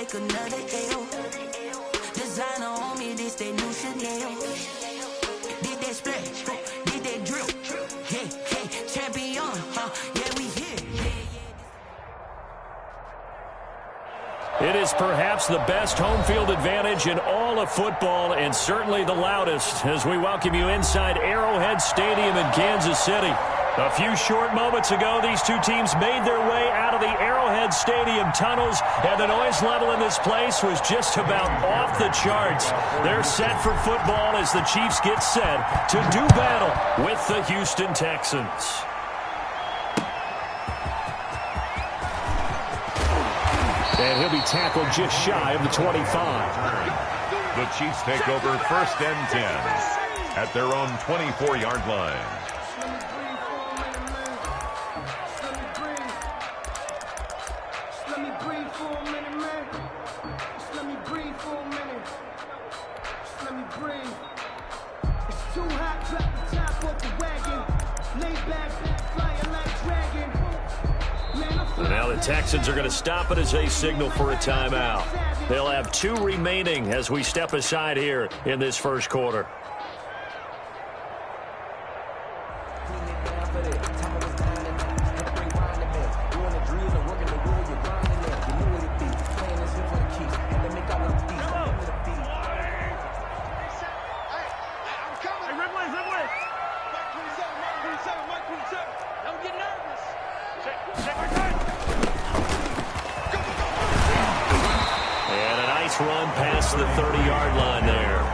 like another L. Designer on me, this they new Chanel. Did that splash, did that drill. Hey, hey, champion, yeah, we here. It is perhaps the best home field advantage in all of football, and certainly the loudest, as we welcome you inside Arrowhead Stadium in Kansas City. A few short moments ago, these two teams made their way out of the Arrowhead Stadium tunnels, and the noise level in this place was just about off the charts. They're set for football as the Chiefs get set to do battle with the Houston Texans. And he'll be tackled just shy of the 25. The Chiefs take over 1st and 10 at their own 24-yard line. Now the Texans are going to stop it as they signal for a timeout. They'll have 2 remaining as we step aside here in this first quarter. Run past the 30-yard line there.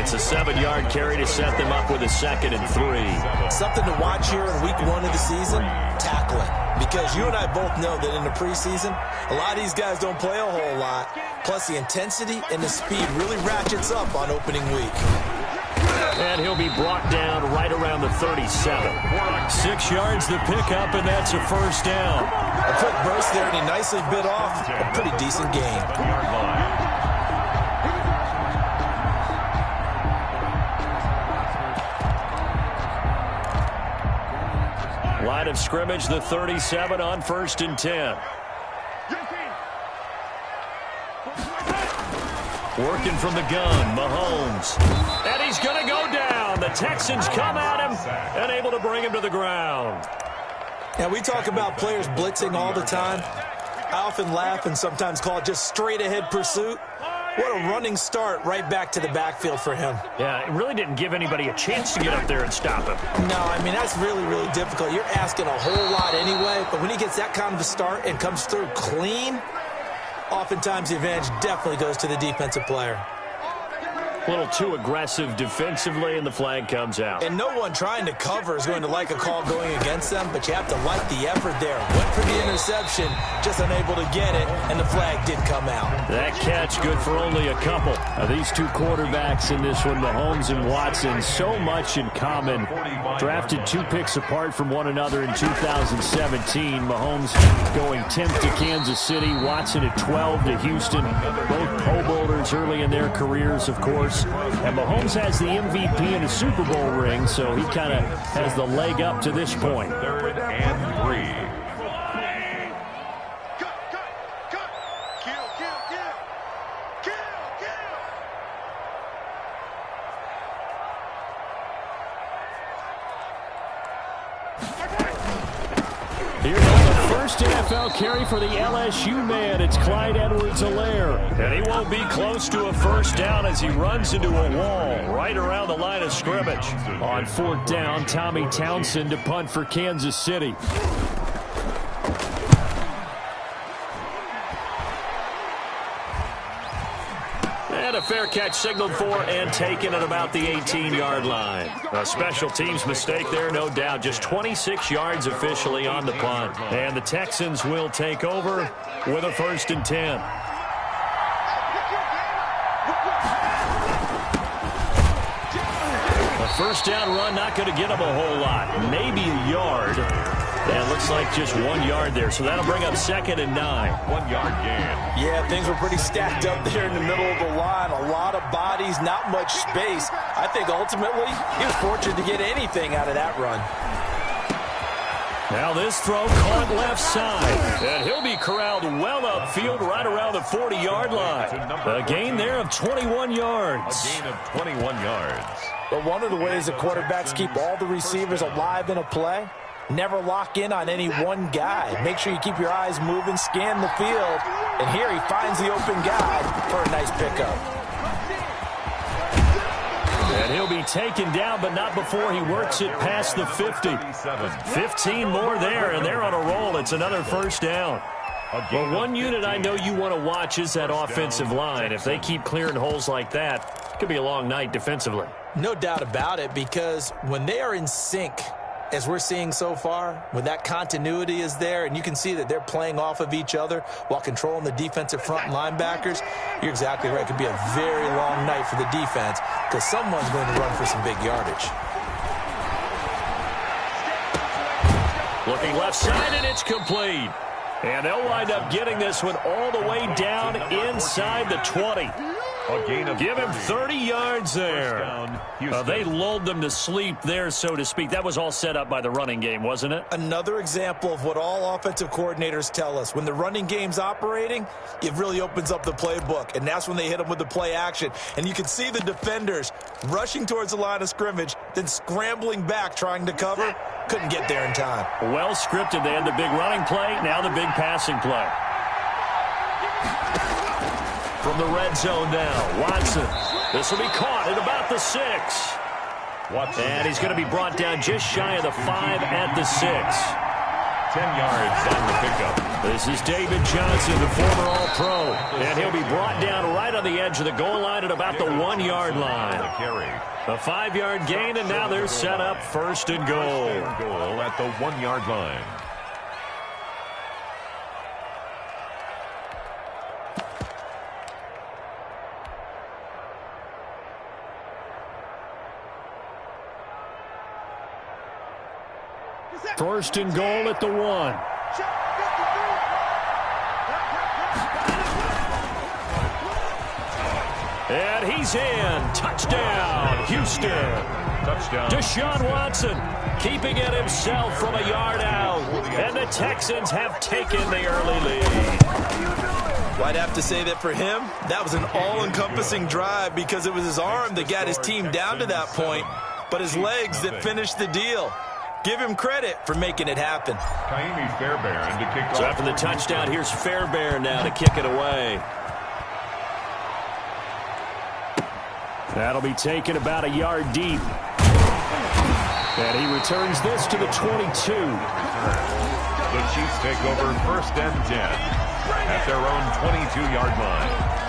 It's a 7-yard carry to set them up with a 2nd and 3. Something to watch here in week 1 of the season, tackling. Because you and I both know that in the preseason, a lot of these guys don't play a whole lot. Plus the intensity and the speed really ratchets up on opening week. And he'll be brought down right around the 37. 6 yards the pickup, and that's a first down. A quick burst there, and he nicely bit off a pretty decent gain. Line of scrimmage, the 37 on 1st and 10. Working from the gun, Mahomes. And he's going to go down. The Texans come at him and able to bring him to the ground. Now, we talk about players blitzing all the time. I often laugh and sometimes call it just straight-ahead pursuit. What a running start right back to the backfield for him. Yeah, it really didn't give anybody a chance to get up there and stop him. No, I mean, that's really, really difficult. You're asking a whole lot anyway, but when he gets that kind of a start and comes through clean, oftentimes the advantage definitely goes to the defensive player. A little too aggressive defensively, and the flag comes out. And no one trying to cover is going to like a call going against them, but you have to like the effort there. Went for the interception, just unable to get it, and the flag did come out. That catch good for only a couple. These two quarterbacks in this one, Mahomes and Watson, so much in common. Drafted 2 picks apart from one another in 2017. Mahomes going 10th to Kansas City, Watson at 12 to Houston. Both Pro Bowlers early in their careers, of course. And Mahomes has the MVP and a Super Bowl ring, so he kind of has the leg up to this point. 3rd and 3. Here's the first NFL carry for the LSU man. It's Clyde Edwards-Helaire. And he won't be close to a first down as he runs into a wall right around the line of scrimmage. On 4th down, Tommy Townsend to punt for Kansas City. And a fair catch signaled for and taken at about the 18-yard line. A special teams mistake there, no doubt. Just 26 yards officially on the punt. And the Texans will take over with a 1st and 10. A first down run, not going to get him a whole lot. Maybe a yard. And looks like just 1 yard there. So that'll bring up 2nd and 9. 1 yard gain. Yeah, things were pretty stacked up there in the middle of the line. A lot of bodies, not much space. I think ultimately he was fortunate to get anything out of that run. Now this throw caught left side. And he'll be corralled well upfield right around the 40-yard line. A gain there of 21 yards. A gain of 21 yards. But one of the ways that quarterbacks keep all the receivers alive in a play, never lock in on any one guy. Make sure you keep your eyes moving, scan the field. And here he finds the open guy for a nice pickup. And he'll be taken down, but not before he works it past the 50. 15 more there, and they're on a roll. It's another first down. Well, one unit I know you want to watch is that offensive line. If they keep clearing holes like that, it could be a long night defensively. No doubt about it, because when they are in sync, as we're seeing so far, when that continuity is there, and you can see that they're playing off of each other while controlling the defensive front linebackers, you're exactly right. It could be a very long night for the defense because someone's going to run for some big yardage. Looking left side, and it's complete. And they'll wind up getting this one all the way down inside the 20. Give him 30 yards there. They lulled them to sleep there, so to speak. That was all set up by the running game, wasn't it? Another example of what all offensive coordinators tell us. When the running game's operating, it really opens up the playbook, and that's when they hit them with the play action. And you can see the defenders rushing towards the line of scrimmage, then scrambling back trying to cover. Couldn't get there in time. Well scripted. They had the big running play, now the big passing play. From the red zone now, Watson. This will be caught at about the 6. And he's going to be brought down just shy of the 5 at the 6. 10 yards on the pickup. This is David Johnson, the former All-Pro. And he'll be brought down right on the edge of the goal line at about the 1-yard line. A 5-yard gain, and now they're set up first and goal. Goal at the 1-yard line. First and goal at the 1. And he's in. Touchdown, Houston. Touchdown. Deshaun Watson keeping it himself from a yard out. And the Texans have taken the early lead. Well, I'd have to say that for him, that was an all-encompassing drive because it was his arm that got his team down to that point, but his legs that finished the deal. Give him credit for making it happen. Kaimi Fairbairn to kick off. So after the touchdown, here's Fairbairn now to kick it away. That'll be taken about a yard deep. And he returns this to the 22. The Chiefs take over first and 10 at their own 22-yard line.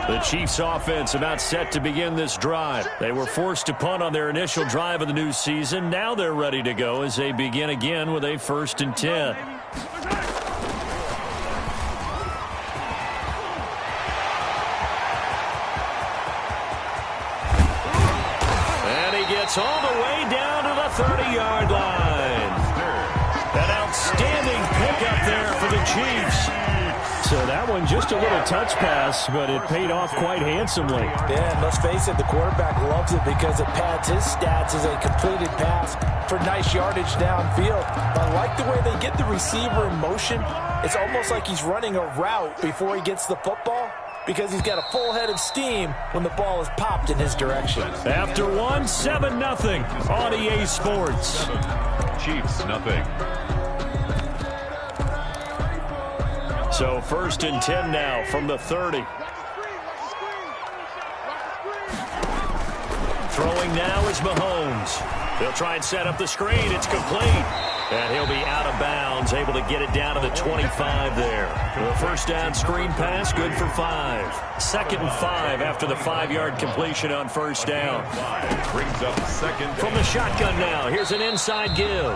The Chiefs offense about set to begin this drive. They were forced to punt on their initial drive of the new season. Now they're ready to go as they begin again with a first and 10. And he gets all the way down to the 30-yard line. An outstanding pickup there for the Chiefs. So that one just a little touch pass, but it paid off quite handsomely. Yeah, and let's face it, the quarterback loves it because it pads his stats as a completed pass for nice yardage downfield. I like the way they get the receiver in motion. It's almost like he's running a route before he gets the football because he's got a full head of steam when the ball is popped in his direction. After one, 7-0 on EA Sports. Chiefs, nothing. So first and 10 now from the 30. Throwing now is Mahomes. They'll try and set up the screen. It's complete. And he'll be out of bounds, able to get it down to the 25 there. The first down screen pass, good for 5. 2nd and 5 after the 5-yard completion on first down. Brings up second. From the shotgun now, here's an inside give.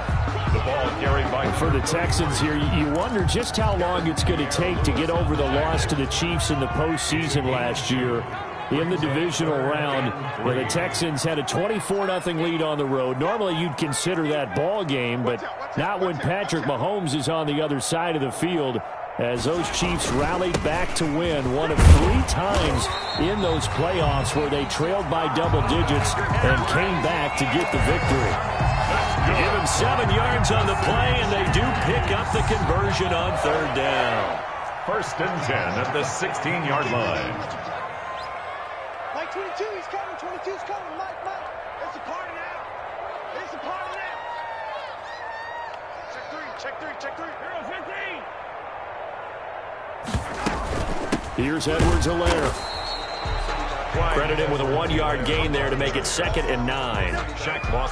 The ball carried by. For the Texans here, you wonder just how long it's going to take to get over the loss to the Chiefs in the postseason last year. In the divisional round, where the Texans had a 24-0 lead on the road. Normally you'd consider that ball game, but not when Patrick Mahomes is on the other side of the field. as those Chiefs rallied back to win one of 3 times in those playoffs where they trailed by double digits and came back to get the victory. Give him 7 yards on the play, and they do pick up the conversion on 3rd down. 1st and 10 at the 16-yard line. Mike 22, he's coming. 22's coming. Mike. It's a party now. It's a party now. Check three. Here's 15. Here's Edwards-Helaire. Credit him with a 1-yard gain there to make it 2nd and 9.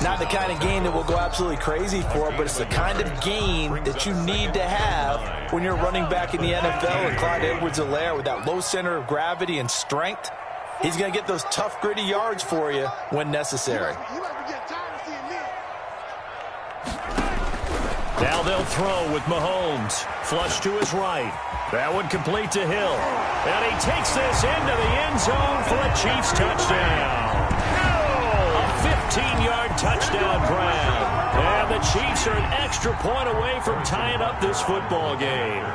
Not the kind of gain that we'll go absolutely crazy for, but it's the kind of gain that you need to have when you're running back in the NFL. And Clyde Edwards-Helaire, with that low center of gravity and strength, he's going to get those tough, gritty yards for you when necessary. Now they'll throw with Mahomes. Flush to his right. That one complete to Hill. And he takes this into the end zone for a Chiefs touchdown. A 15-yard touchdown grab. And the Chiefs are an extra point away from tying up this football game.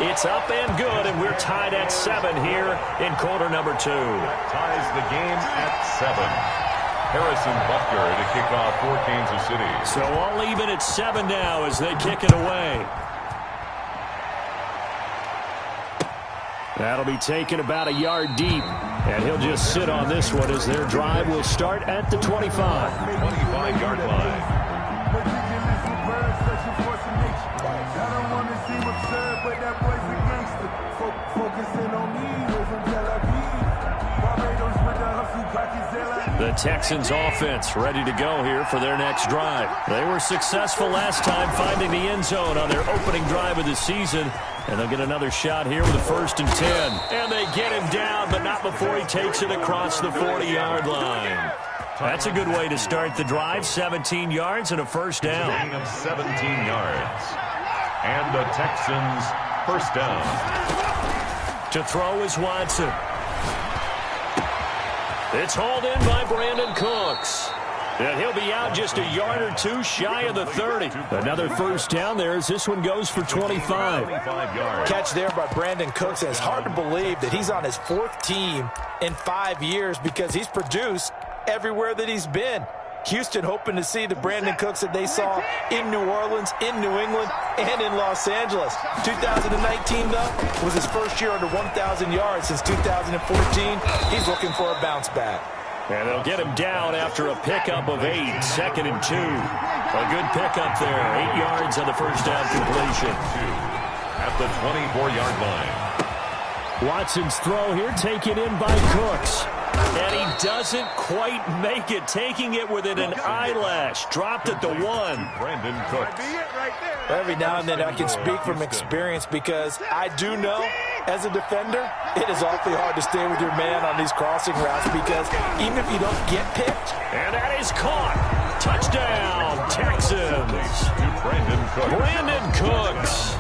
It's up and good, and we're tied at 7 here in quarter number 2. Ties the game at 7. Harrison Butker to kick off for Kansas City. So all even at 7 now as they kick it away. That'll be taken about a yard deep, and he'll just sit on this one as their drive will start at the 25. 25-yard line. The Texans offense ready to go here for their next drive. They were successful last time finding the end zone on their opening drive of the season. And they'll get another shot here with a 1st and 10. And they get him down, but not before he takes it across the 40-yard line. That's a good way to start the drive. 17 yards and a 1st down. Gain of 17 yards. And the Texans 1st down. To throw is Watson. It's hauled in by Brandon Cooks. And he'll be out just a yard or 2 shy of the 30. Another 1st down there as this one goes for 25. Catch there by Brandon Cooks, and it's hard to believe that he's on his 4th team in 5 years because he's produced everywhere that he's been. Houston hoping to see the Brandon Cooks that they saw in New Orleans, in New England, and in Los Angeles. 2019, though, was his first year under 1,000 yards since 2014. He's looking for a bounce back. And they'll get him down after a pickup of 8, 2nd and 2. A good pickup there, 8 yards on the 1st down completion. At the 24-yard line. Watson's throw here taken in by Cooks. And he doesn't quite make it, taking it within an eyelash. Dropped at the 1. Brandon Cooks. Every now and then I can speak from experience because I do know, as a defender, it is awfully hard to stay with your man on these crossing routes because even if you don't get picked. And that is caught. Touchdown, Texans. Brandon Cooks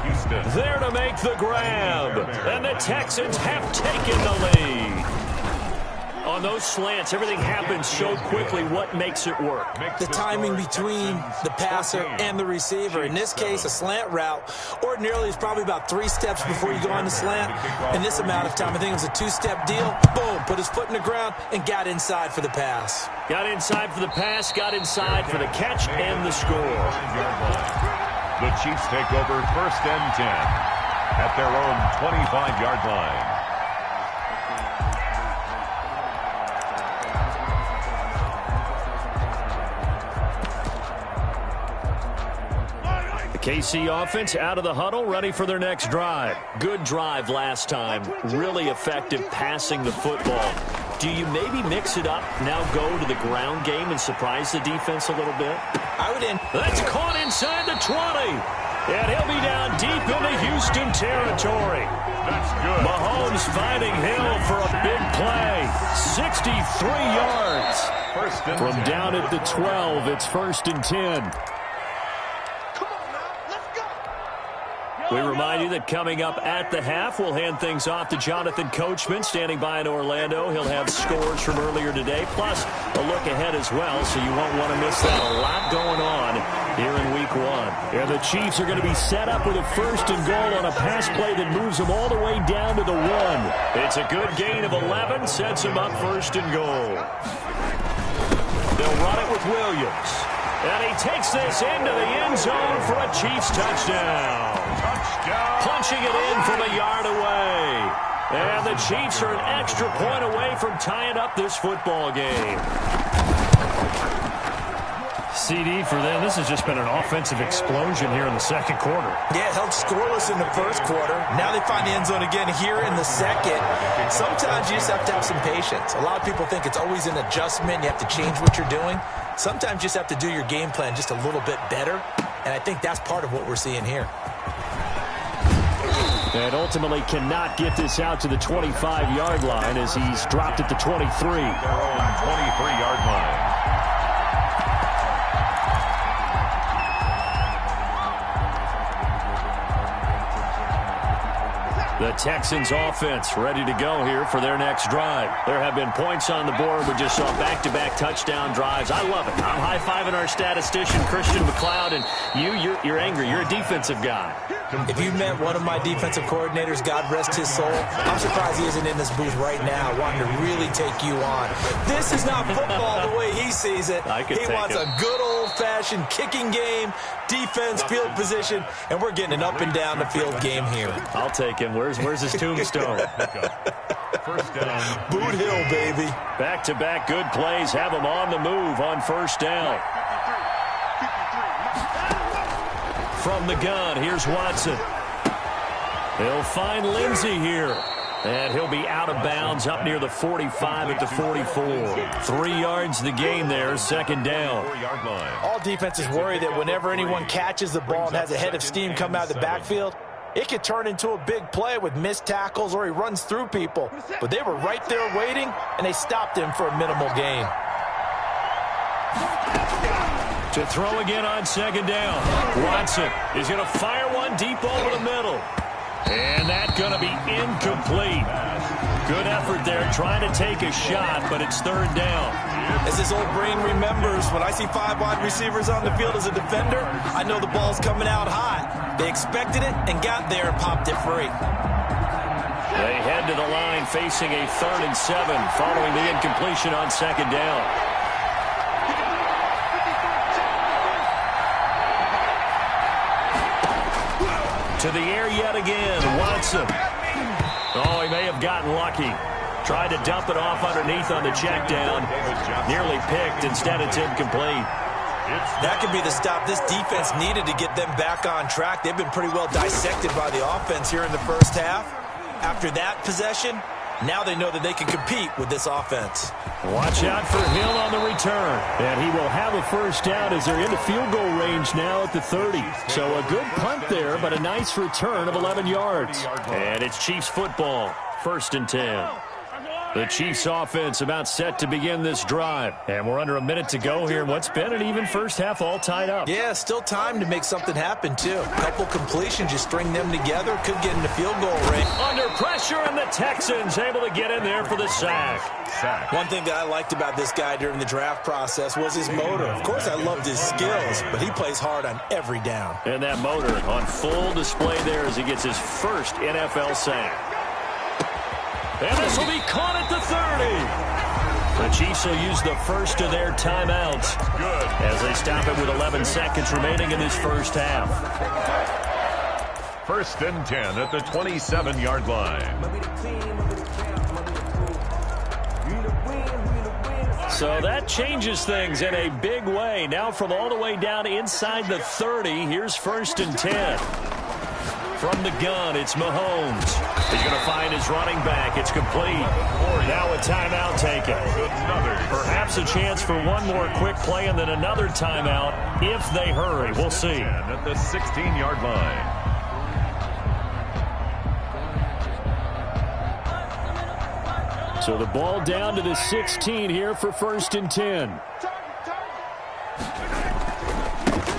there to make the grab. And the Texans have taken the lead. On those slants, everything happens so quickly. What makes it work? The timing between the passer and the receiver. In this case, a slant route ordinarily is probably about 3 steps before you go on the slant. In this amount of time, I think it was a 2-step deal. Boom, put his foot in the ground and got inside for the pass. Got inside for the pass, got inside for the catch and the score. The Chiefs take over 1st and 10 at their own 25-yard line. KC offense out of the huddle, ready for their next drive. Good drive last time. Really effective passing the football. Do you maybe mix it up, now go to the ground game and surprise the defense a little bit? I would end. That's caught inside the 20. And he'll be down deep into Houston territory. That's good. Mahomes finding Hill for a big play. 63 yards. From down at the 12, it's 1st and 10. We remind you that coming up at the half, we'll hand things off to Jonathan Coachman, standing by in Orlando. He'll have scores from earlier today, plus a look ahead as well, so you won't want to miss that. A lot going on here in Week 1. Yeah, the Chiefs are going to be set up with a 1st and goal on a pass play that moves them all the way down to the 1. It's a good gain of 11, sets them up 1st and goal. They'll run it with Williams. And he takes this into the end zone for a Chiefs touchdown. Punching it in from a yard away. And the Chiefs are an extra point away from tying up this football game. CD for them. This has just been an offensive explosion here in the second quarter. Yeah, held scoreless in the first quarter. Now they find the end zone again here in the second. Sometimes you just have to have some patience. A lot of people think it's always an adjustment. You have to change what you're doing. Sometimes you just have to do your game plan just a little bit better. And I think that's part of what we're seeing here. And ultimately cannot get this out to the 25-yard line as he's dropped at the 23. Their own 23-yard line. The Texans offense ready to go here for their next drive. There have been points on the board. We just saw back-to-back touchdown drives. I love it. I'm high-fiving our statistician, Christian McLeod, and you're angry. You're a defensive guy. If you met one of my defensive coordinators, God rest his soul, I'm surprised he isn't in this booth right now wanting to really take you on. This is not football the way he sees it. He wants a good old-fashioned kicking game, defense, field position, and we're getting an up-and-down-the-field game here. I'll take him. Where's his tombstone? First down. Boot Hill, baby. Back-to-back good plays have him on the move on first down. From the gun, here's Watson. He'll find Lindsey here. And he'll be out of bounds up near the 45 at the 44. 3 yards the gain there, second down. All defenses worry that whenever anyone catches the ball and has a head of steam come out of the backfield, it could turn into a big play with missed tackles or he runs through people. But they were right there waiting, and they stopped him for a minimal gain. To throw again on second down. Watson is going to fire one deep over the middle. And that's going to be incomplete. Good effort there trying to take a shot, but it's third down. As this old brain remembers, when I see 5 wide receivers on the field as a defender, I know the ball's coming out hot. They expected it and got there and popped it free. They head to the line facing a 3rd and 7 following the incompletion on second down. To the air yet again, Watson. Oh, he may have gotten lucky. Tried to dump it off underneath on the check down. Nearly picked. Instead, it's incomplete. That could be the stop this defense needed to get them back on track. They've been pretty well dissected by the offense here in the first half. After that possession, now they know that they can compete with this offense. Watch out for Hill on the return. And he will have a first down as they're into field goal range now at the 30. So a good punt there, but a nice return of 11 yards. And it's Chiefs football, 1st and 10. The Chiefs offense about set to begin this drive. And we're under a minute to go here in what's been an even first half, all tied up. Yeah, still time to make something happen, too. A couple completions, you string them together, could get into field goal range. Under pressure, and the Texans able to get in there for the sack. One thing that I liked about this guy during the draft process was his motor. Of course, I loved his skills, but he plays hard on every down. And that motor on full display there as he gets his first NFL sack. And this will be caught at the 30. The Chiefs will use the first of their timeouts as they stop it with 11 seconds remaining in this first half. 1st and 10 at the 27-yard line. So that changes things in a big way. Now from all the way down inside the 30, here's 1st and 10. From the gun, it's Mahomes. He's going to find his running back. It's complete. Now a timeout taken. Perhaps a chance for one more quick play and then another timeout if they hurry. We'll see. At the 16-yard line. So the ball down to the 16 here for 1st and 10.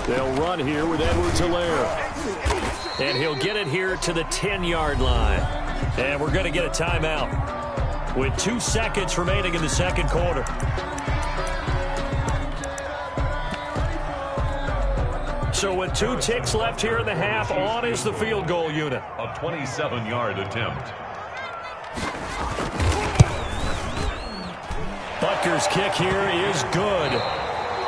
They'll run here with Edwards-Helaire. And he'll get it here to the 10-yard line. And we're going to get a timeout with 2 seconds remaining in the second quarter. So with 2 ticks left here in the half, on is the field goal unit. A 27-yard attempt. Butker's kick here is good.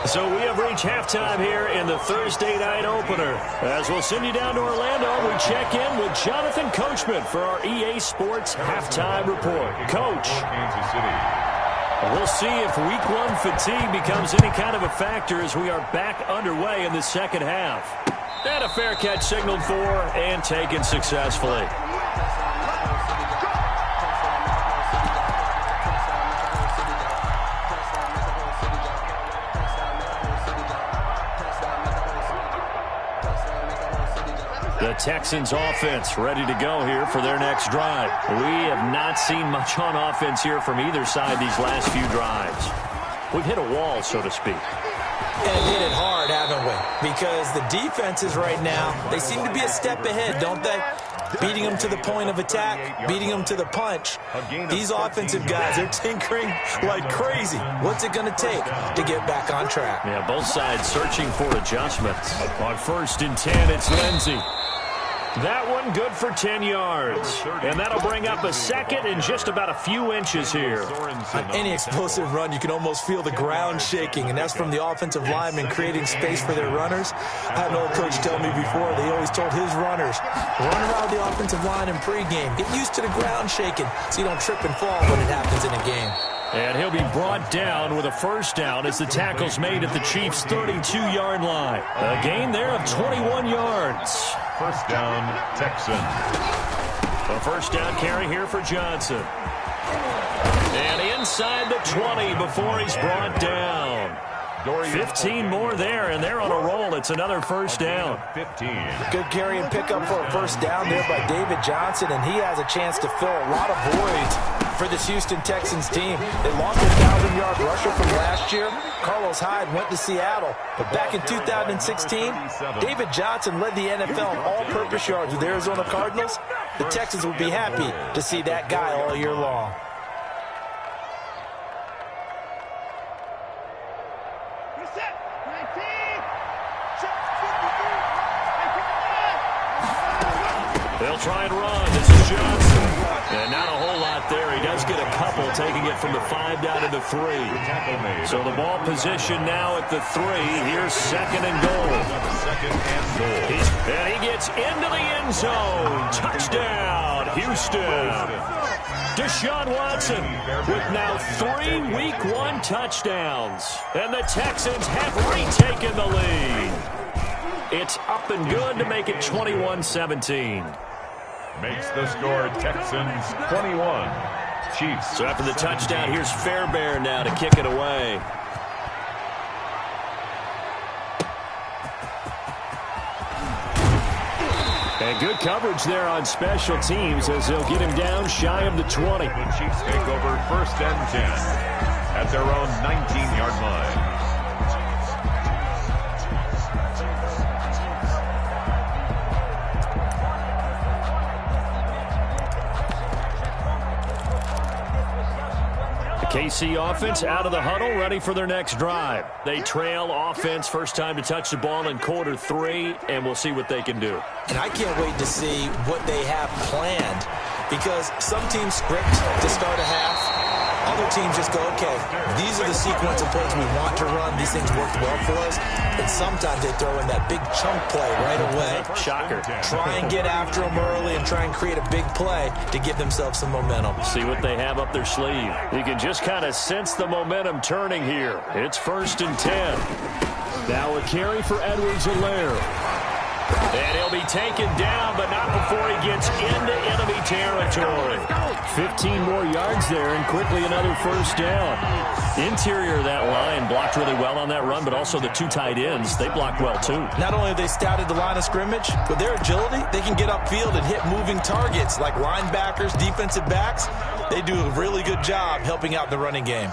So we have reached halftime here in the Thursday night opener. As we'll send you down to Orlando, we check in with Jonathan Coachman for our EA Sports Halftime Report. Coach. Kansas City. We'll see if week 1 fatigue becomes any kind of a factor as we are back underway in the second half. And a fair catch signaled for and taken successfully. The Texans offense ready to go here for their next drive. We have not seen much on offense here from either side these last few drives. We've hit a wall, so to speak. And hit it hard, haven't we? Because the defenses right now, they seem to be a step ahead, don't they? Beating them to the point of attack, beating them to the punch. These offensive guys are tinkering like crazy. What's it going to take to get back on track? Yeah, both sides searching for adjustments. On 1st and 10, it's Lindsey. That one good for 10 yards. And that'll bring up a second in just about a few inches here. On any explosive run, you can almost feel the ground shaking, and that's from the offensive linemen creating space for their runners. I had an old coach tell me before, they always told his runners, run around the offensive line in pregame. Get used to the ground shaking so you don't trip and fall when it happens in a game. And he'll be brought down with a first down as the tackle's made at the Chiefs' 32-yard line. A gain there of 21 yards. First down, Texans. A first down carry here for Johnson. And inside the 20 before he's brought down. 15 more there, and they're on a roll. It's another first down. 15. Good carry and pickup for a first down there by David Johnson, and he has a chance to fill a lot of voids for this Houston Texans team. They lost their 1,000-yard rusher from last year. Carlos Hyde went to Seattle, but back in 2016, David Johnson led the NFL in all-purpose yards with the Arizona Cardinals. The Texans would be happy to see that guy all year long. They'll try and run. This is Johnson. And not a whole lot there. He does get a couple, taking it from the 5 down to the 3. So the ball position now at the 3. Here's second and goal. And he gets into the end zone. Touchdown, Houston. Deshaun Watson with now 3 Week 1 touchdowns. And the Texans have retaken the lead. It's up and good to make it 21-17. Makes the score Texans 21. Chiefs. So after the touchdown, here's Fairbairn now to kick it away. And good coverage there on special teams as they'll get him down shy of the 20. The Chiefs take over 1st and 10 at their own 19-yard line. KC offense out of the huddle, ready for their next drive. They trail offense, first time to touch the ball in quarter 3, and we'll see what they can do. And I can't wait to see what they have planned, because some teams script to start a half. Other teams just go, okay, these are the sequence of plays we want to run. These things worked well for us. And sometimes they throw in that big chunk play right away. Shocker. Try and get after them early and try and create a big play to give themselves some momentum. See what they have up their sleeve. You can just kind of sense the momentum turning here. It's 1st and 10. Now a carry for Edwards-Helaire. And he'll be taken down, but not before he gets into enemy territory. 15 more yards there, and quickly another first down. Interior of that line blocked really well on that run, but also the 2 tight ends, they blocked well too. Not only have they scouted the line of scrimmage, with their agility, they can get upfield and hit moving targets like linebackers, defensive backs. They do a really good job helping out the running game.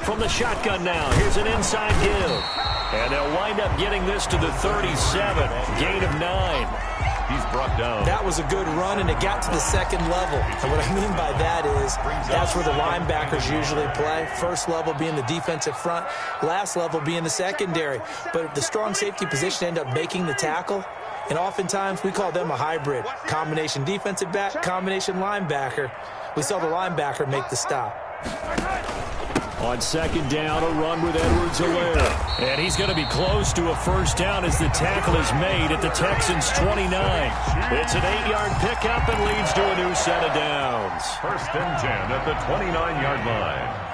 From the shotgun now, here's an inside give. And they'll wind up getting this to the 37, gain of 9. He's brought down. That was a good run, and it got to the second level. And what I mean by that is that's where the linebackers usually play. First level being the defensive front, last level being the secondary. But the strong safety position end up making the tackle, and oftentimes we call them a hybrid. Combination defensive back, combination linebacker. We saw the linebacker make the stop. On second down, a run with Edwards-Helaire. And he's going to be close to a first down as the tackle is made at the Texans' 29. It's an 8-yard pickup and leads to a new set of downs. First and 10 at the 29-yard line.